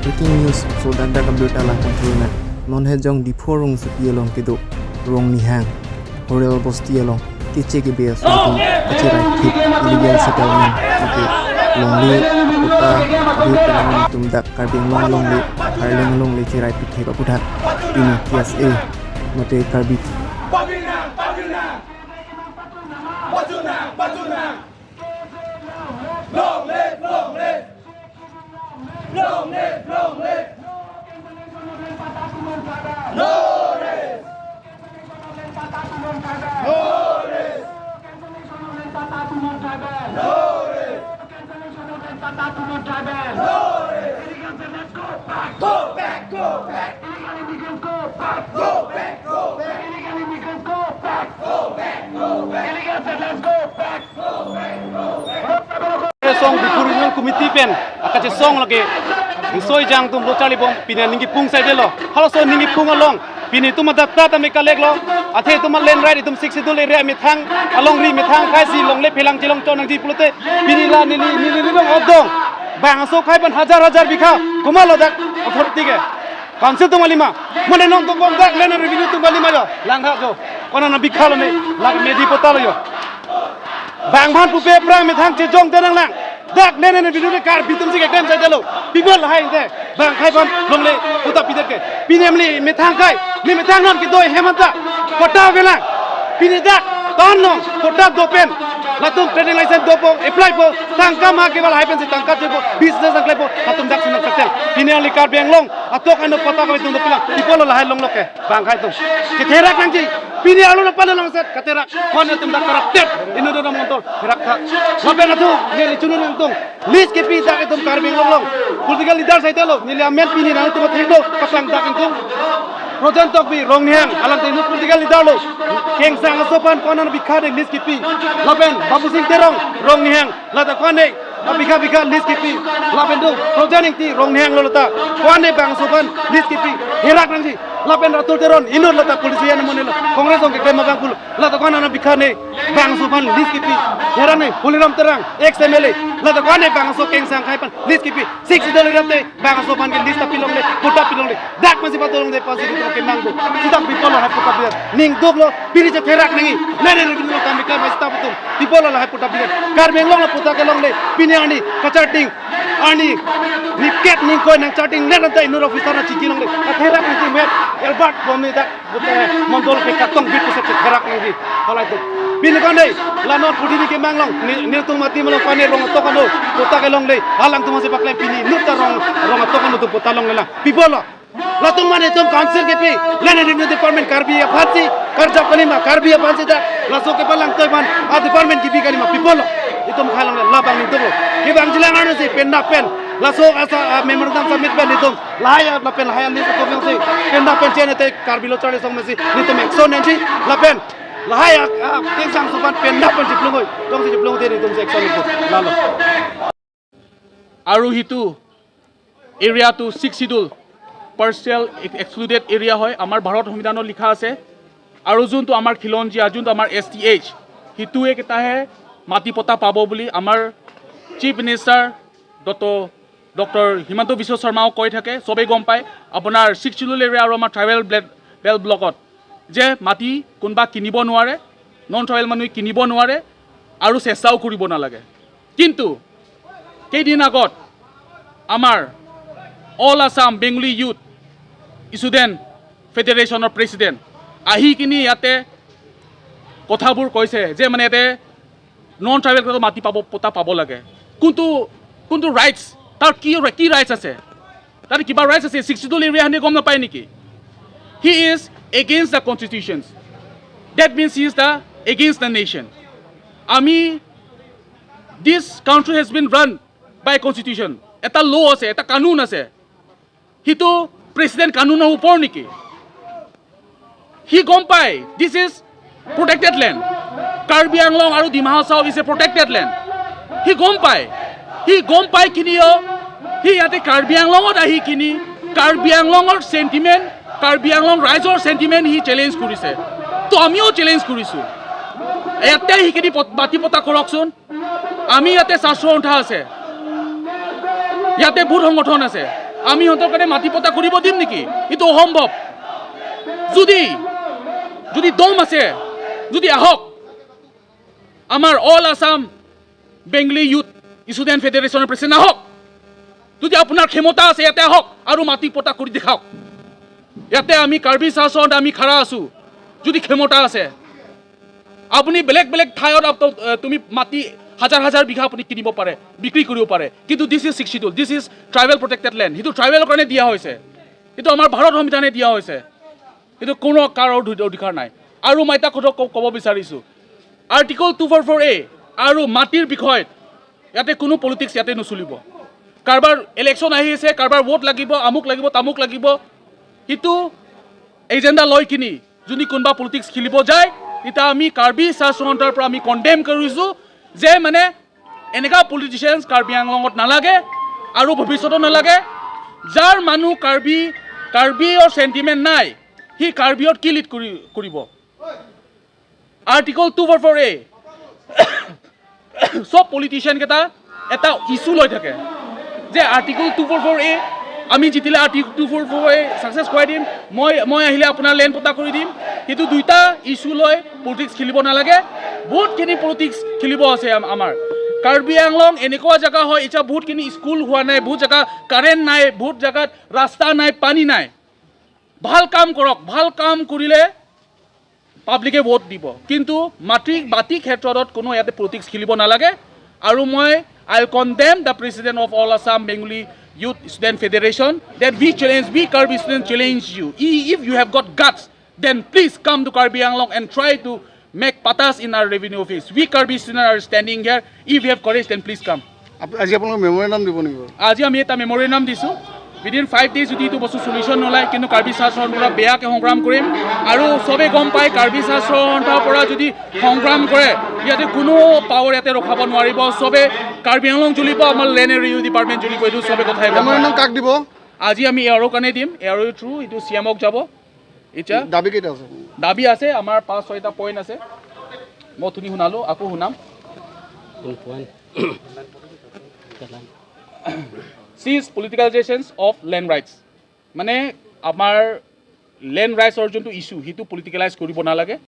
breaking news so danda computer lang controlna non he jong diphor rong supi along kido rong ni hang horel bosti along kiche ke be so to achira thik illegal settlement okay longli puta bi penang tum dak karbing long le karling long le chirai pithe ba putha ini KSA mate karbi Batuna long live Go back. Song Bikuringan Committee pen akache song lage soi jang tum lochali bom pina ningi pung sai delo halo so ningi pung along pini tum da ta me kalek lo athe tum len right tum 60 dul area me thang along ri me thang khai si long le phelang chilong chon nang di pulote pini la ni long odong bang so khai ban hajar bikha kumalo dak authority ke council tum alima mane nong tum bom dak len revenue tum alima jo lang ha jo kona na bikha lo me lag me di potalo yo bang bhan pu pe pra me thang che jong te nang lang dak nene video ne kar bitum sik ekdam sai dalo people hai de bang khai ban longle puta pidet ke pinemli me thang kai ni me thang non ki doi hemanta kota vela pini dak ton no kota dopen latung training license dopo apply po tangka ma ke bal hai pen se tangka je po business ang klai po atum dak sunak saktel pinemli kar beng long atok ando kota ko tum dopila people la hai long loke bang khai tum ke thera kang ji pini alu na pala long set katera kon tum dak karaptet ino do montol herak tha laben atu ne chunun ang tung list ke pi dak tum kar beng long political leader sai telo ni la men pini na tum thendo paklang dak tum Projan tok bi rong niang alam te political leader lo keng sang asopan konan bikha de list ke pi laben babu sing terong rong niang la ta kone bikha list ke pi laben do projan ing ti rong niang lo ta kone bang asopan list ke pi herak nang ji laben ratul teron inur la ta polisian monela kongres ong ke klem bang pul la ta konan bikha ne bang asopan list ke pi heran ne puliram terang XMLA la ta kone bang aso keng sang khai pan list ke pi 6 dollar rate bang asopan ke list pilong le puta pilong le dak masih patolong de pasi ke manggo sidak pipolo ha puta biar ning doglo piri je therak ningi nere revino kami ka masta putum pipolo ha puta biar kar menglong la puta ke long le pini ani kachating ani niket ning ko nang charting le ta inur officer na chiki long le therak ningi met elbert bomi dak puta mondol ke katong bit se therak ningi holai tu pini kon dei la not pudi ni ke manglong ni tung mati melo pane rong to kono puta ke long le halang tu mase paklai pini nuta rong to kono tu puta long le la pipolo latung mane tum council ke pi lene revenue department karbi ya phansi karja kalima karbi ya phansi da laso ke palang toy ban a department ki bi kalima people itum khalang la bang ni to ke bang jilang anu se penna pen laso asa memorandum submit pen itum laya la pen haya ni to bang se penna pen chene te karbi lo chale song me se ni tum action nenji la pen laya teng sang sopan penna pen jiplungoi dong se jiplung te ni tum se action ni la lo aru hitu area to 6 schedule partial excluded area hoy amar bharat সংবিধানত লিখা আছে আৰু যোনটো আমাৰ খিলঞ্জিয়া যোনটো আমাৰ STH হিতু একটা হে মাটি পতা পাব বুলি আমাৰ chief minister doctor Himanta Biswa শৰ্মাও কৈ থাকে সবে গম পায় আপোনাৰ 6 schedule area আৰু আমাৰ ট্ৰাইবেল বেল ব্লকত যে মাটি কোনবা কিনিব নোৱাৰে নন ট্ৰাইবেল মানুহ কিনিব নোৱাৰে আৰু চেষ্টাও কৰিব নালাগে কিন্তু কেইদিন আগত আমাৰ All Assam Bengali Youth Student Federation of President ahi kini yate kothabur koise je mane ete non tribal ko mati pabo pota pabo lage kuntu rights tar ki rights ase tar kiba rights ase 62 area hane gom na pai niki he is against the constitutions that means he is against the nation ami this country has been run by constitution eta law ase eta kanun ase hitu president kanuনৰ ওপৰ নেকি হি গম পায় this is protected land Karbi Anglong আৰু Dima Hasao is a protected land হি গম পায় কিনিও হি ইয়াতে Karbi Anglongত আহি কিনি Karbi Anglongৰ sentiment Karbi Anglong ৰাইজৰ sentiment হি চ্যালেঞ্জ কৰিছে তো আমিও চ্যালেঞ্জ কৰিছো ইয়াতে হি কিনি বাতি পতা কৰকচোন আমি ইয়াতে 400 আছে ইয়াতে বহুত সংগঠন আছে আমি সিহঁতৰ কাৰণে মাটি পট্টা কৰিব দিম নেকি? এইটো অসম্ভৱ। যদি দম আছে, যদি আহক আমাৰ all Assam Bengali youth student ফেডাৰেশ্যনৰ প্ৰেচিডেণ্ট আহক, যদি আপোনাৰ ক্ষমতা আছে ইয়াতে আহক আৰু মাটি পট্টা কৰি দেখাওক। ইয়াতে আমি কাৰ্বি শাসনত আমি খাৰা আছোঁ, যদি ক্ষমতা আছে। আপুনি বেলেগ বেলেগ ঠাইত তুমি মাটি হাজাৰ হাজাৰ বিঘা আপুনি কিনিব পাৰে, বিক্ৰী কৰিব পাৰে, কিন্তু this is 62, this is tribal protected land. সেইটো ট্ৰাইবেলৰ কাৰণে দিয়া হৈছে, সেইটো আমাৰ ভাৰত সংবিধানে দিয়া হৈছে, সেইটো কোনো কাৰো অধিকাৰ নাই। আৰু মই এটা কথা ক'ব বিচাৰিছোঁ, আৰ্টিকল 244A আৰু মাটিৰ বিষয়ত ইয়াতে কোনো পলিটিক্স ইয়াতে নচলিব। কাৰোবাৰ ইলেকশ্যন আহি আছে, কাৰোবাৰ ভোট লাগিব, আমুক লাগিব, তামুক লাগিব, সেইটো এজেণ্ডা লৈ কিনি যদি কোনোবা পলিটিক্স খেলিব যায়, তেতিয়া আমি কাৰ্বি শাসনৰ পৰা আমি কণ্ডেম কৰিছোঁ যে মানে এনেকুৱা পলিটিচিয়ানছ কাৰ্বি আংলঙত নালাগে আৰু ভৱিষ্যতো নালাগে। যাৰ মানুহ কাৰ্বিৰ চেণ্টিমেণ্ট নাই, সি কাৰ্বিত কি লিড কৰিব? আৰ্টিকল 244A চব পলিটিচিয়ানকেইটা এটা ইছ্যু লৈ থাকে যে আৰ্টিকল 244A আমি জিতিলে আৰ্টিকল 244A ছাকচেছ কৰাই দিম, মই আহিলে আপোনাৰ লেণ্ড পট্টা কৰি দিম। সেইটো দুইটা ইছ্যু লৈ পলিটিক্স খেলিব নালাগে। বহুতখিনি পলিটিক্স খেলিব আছে আমাৰ। কাৰ্বি আংলং এনেকুৱা জেগা হয়, এতিয়া বহুতখিনি স্কুল হোৱা নাই, বহুত জেগা কাৰেণ্ট নাই, বহুত জেগাত ৰাস্তা নাই, পানী নাই। ভাল কাম কৰক, ভাল কাম কৰিলে পাব্লিকে ভোট দিব, কিন্তু মাটি ক্ষেত্ৰত কোনো ইয়াতে পলিটিক্স খেলিব নালাগে। আৰু মই I will condemn the president of all Assam Bengali Youth Student Federation that we Karbi students challenge you. If you have got guts, then please come to Karbi Anglong and try to make patas in our revenue office. We Karbi students are standing here. If you have courage, then please come. আজি আপোনালোক memorandum দিব নেকি? আজি আমি এটা memorandum দিছোঁ। Within 5 days যদি এইটো বস্তু চলিউশ্যন নোলায়, কিন্তু কাৰ্বি শাসনৰ পৰা বেয়াকৈ সংগ্ৰাম কৰিম। আৰু চবেই গম পায় কাৰ্বি শাসনৰ পৰা যদি সংগ্ৰাম কৰে, ইয়াতে কোনো পাৱাৰ ইয়াতে ৰখাব নোৱাৰিব। চবে কাৰ্বি আংলং জ্বলিব, আমাৰ লেণ্ড ৰেভিনিউ ডিপাৰ্টমেণ্ট জ্বলিব, এইটো চবে কথাই গম পায়। মেম'ৰেণ্ডাম কাক দিব? আজি আমি এয়াৰৰ কাৰণে দিম, এয়াৰৰ থ্ৰু এইটো CMক যাব। এতিয়া দাবী কেইটা আছে? দাবী আছে আমাৰ 5-6টা পইণ্ট আছে। মই শুনি শুনালোঁ, আকৌ শুনাম। Cease politicalizations of land rights. মানে আমাৰ লেণ্ড ৰাইটছৰ যোনটো ইছ্যু, সেইটো পলিটিকেলাইজ কৰিব নালাগে।